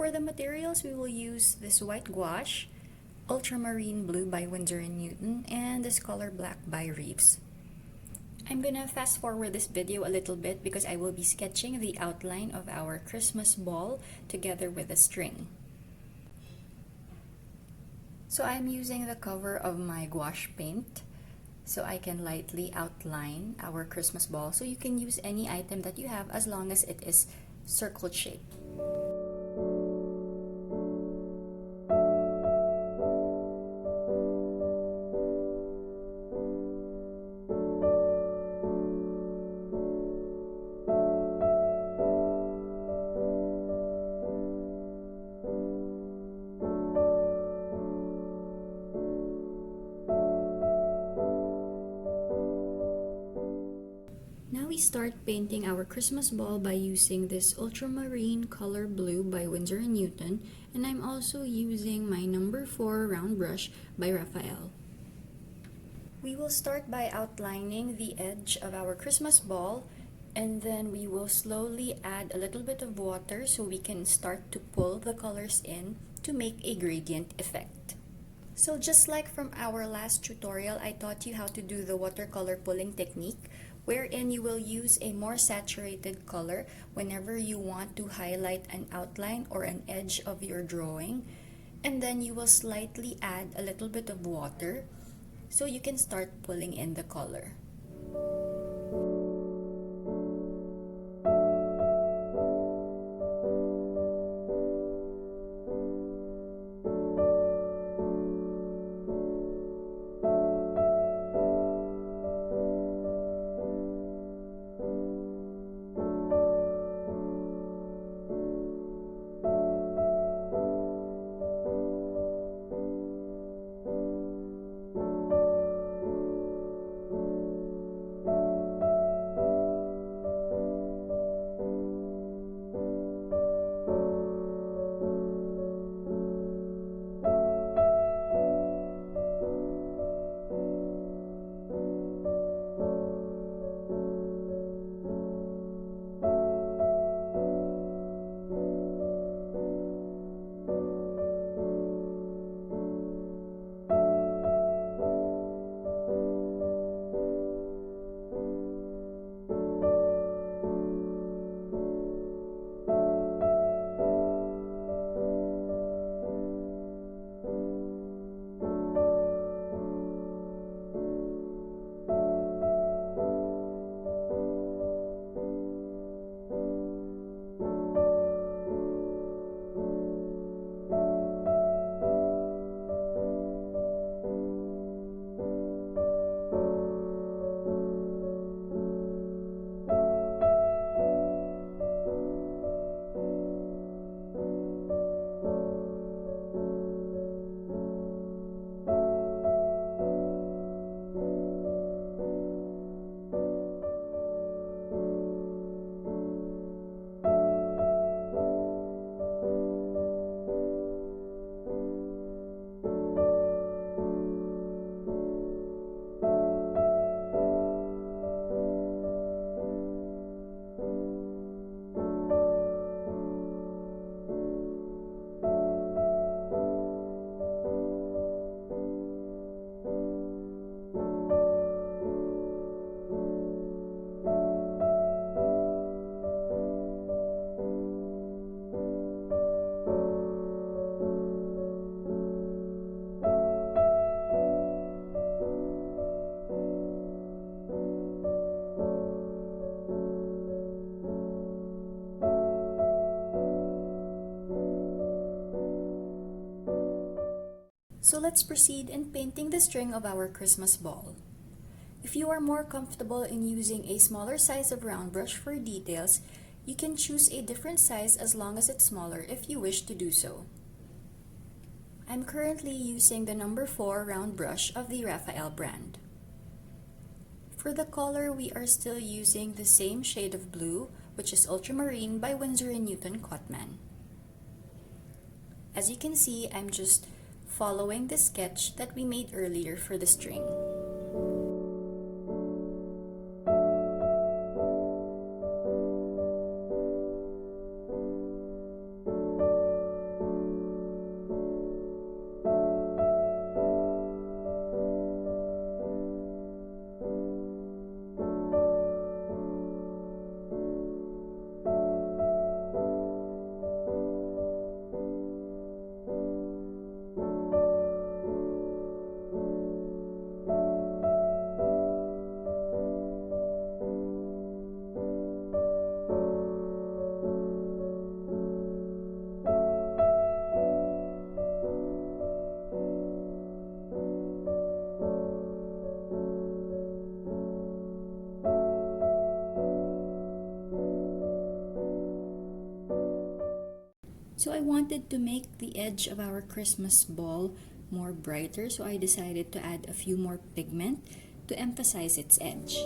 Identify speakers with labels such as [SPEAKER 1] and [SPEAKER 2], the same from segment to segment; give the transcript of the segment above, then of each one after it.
[SPEAKER 1] for the materials, we will use this white gouache, Ultramarine Blue by Winsor & Newton, and this color black by Reeves. I'm gonna fast forward this video a little bit because I will be sketching the outline of our Christmas ball together with a string. So I'm using the cover of my gouache paint so I can lightly outline our Christmas ball. So you can use any item that you have as long as it is circle shaped. Now we start painting our Christmas ball by using this Ultramarine Color Blue by Winsor & Newton, and I'm also using my number 4 round brush by Raphael. We will start by outlining the edge of our Christmas ball, and then we will slowly add a little bit of water so we can start to pull the colors in to make a gradient effect. So just like from our last tutorial, I taught you how to do the watercolor pulling technique, wherein you will use a more saturated color whenever you want to highlight an outline or an edge of your drawing, and then you will slightly add a little bit of water so you can start pulling in the color. So let's proceed in painting the string of our Christmas ball. If you are more comfortable in using a smaller size of round brush for details, you can choose a different size as long as it's smaller if you wish to do so. I'm currently using the number 4 round brush of the Raphael brand. For the color, we are still using the same shade of blue, which is Ultramarine by Winsor & Newton Cotman. As you can see, I'm just following the sketch that we made earlier for the string. So I wanted to make the edge of our Christmas ball more brighter, so I decided to add a few more pigment to emphasize its edge.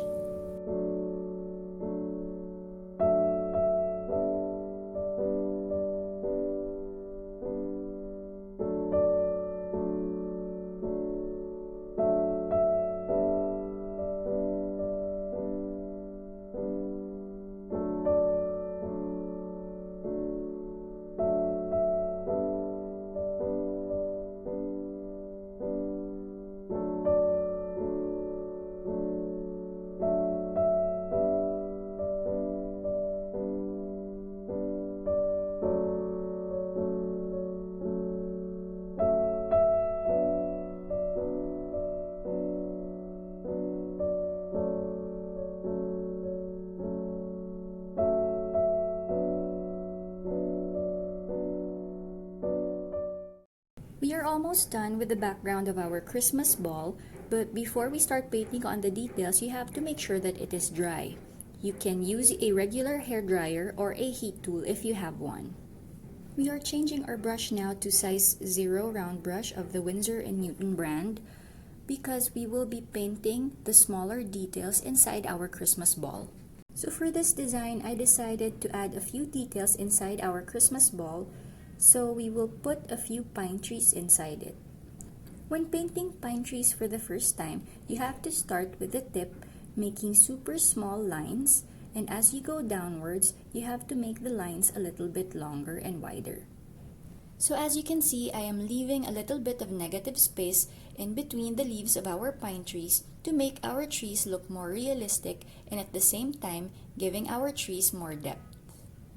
[SPEAKER 1] We are almost done with the background of our Christmas ball, but before we start painting on the details, you have to make sure that it is dry. You can use a regular hair dryer or a heat tool if you have one. We are changing our brush now to size 0 round brush of the Winsor & Newton brand because we will be painting the smaller details inside our Christmas ball. So for this design, I decided to add a few details inside our Christmas ball. So we will put a few pine trees inside it. When painting pine trees for the first time, you have to start with the tip, making super small lines, and as you go downwards, you have to make the lines a little bit longer and wider. So as you can see, I am leaving a little bit of negative space in between the leaves of our pine trees to make our trees look more realistic and at the same time giving our trees more depth.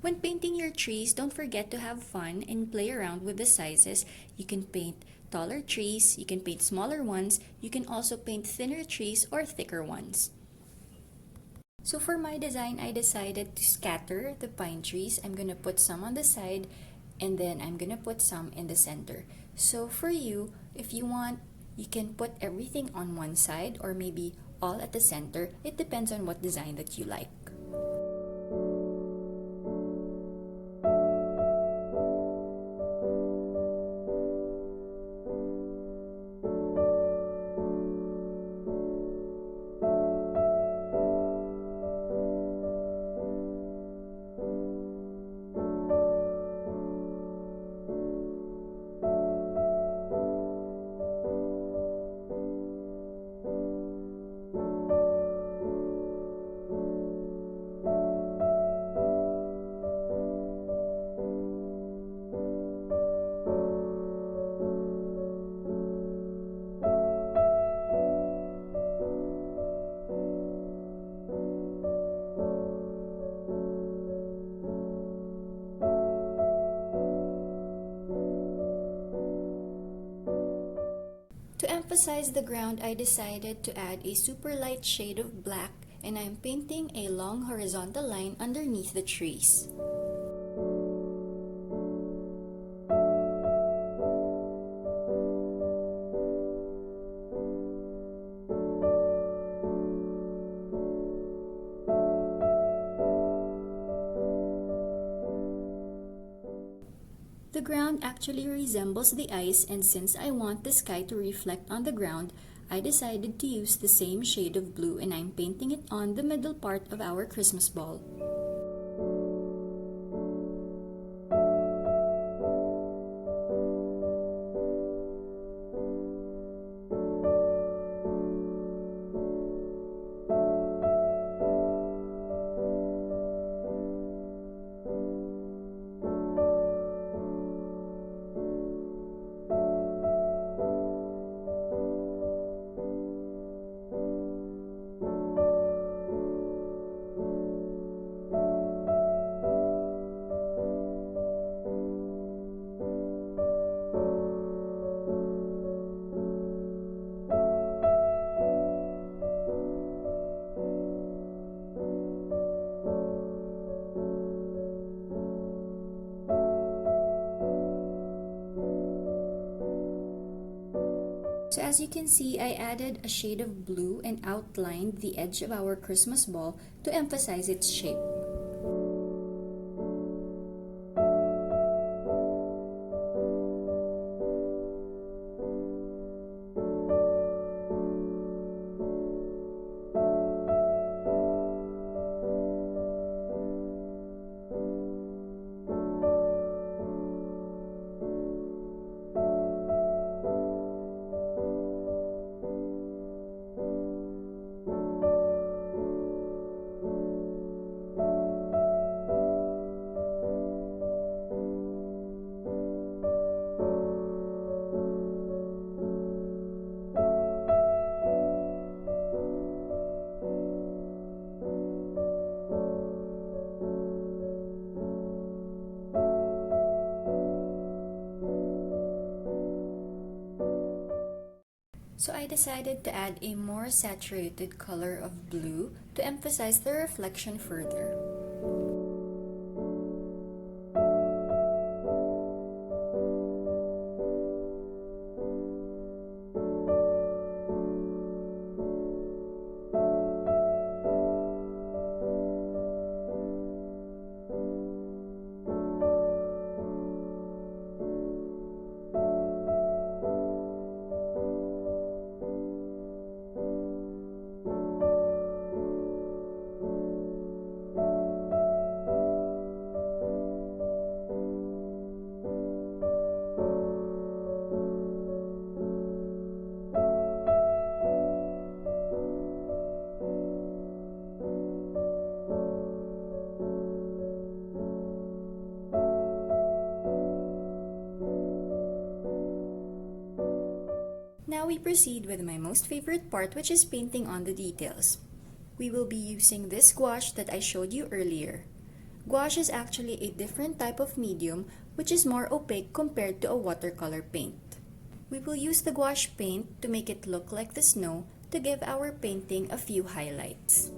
[SPEAKER 1] When painting your trees, don't forget to have fun and play around with the sizes. You can paint taller trees, you can paint smaller ones, you can also paint thinner trees or thicker ones. So for my design, I decided to scatter the pine trees. I'm going to put some on the side and then I'm going to put some in the center. So for you, if you want, you can put everything on one side or maybe all at the center. It depends on what design that you like. To emphasize the ground, I decided to add a super light shade of black and I'm painting a long horizontal line underneath the trees. The ground actually resembles the ice, and since I want the sky to reflect on the ground, I decided to use the same shade of blue and I'm painting it on the middle part of our Christmas ball. So as you can see, I added a shade of blue and outlined the edge of our Christmas ball to emphasize its shape. So I decided to add a more saturated color of blue to emphasize the reflection further. Now we proceed with my most favorite part, which is painting on the details. We will be using this gouache that I showed you earlier. Gouache is actually a different type of medium which is more opaque compared to a watercolor paint. We will use the gouache paint to make it look like the snow to give our painting a few highlights.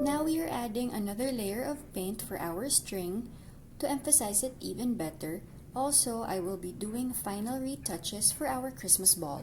[SPEAKER 1] Now we are adding another layer of paint for our string to emphasize it even better. Also, I will be doing final retouches for our Christmas ball.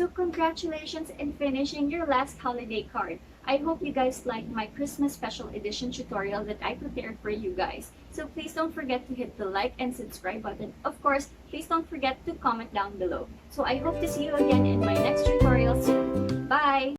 [SPEAKER 2] So congratulations in finishing your last holiday card. I hope you guys liked my Christmas special edition tutorial that I prepared for you guys. So please don't forget to hit the like and subscribe button. Of course, please don't forget to comment down below. So I hope to see you again in my next tutorial soon. Bye!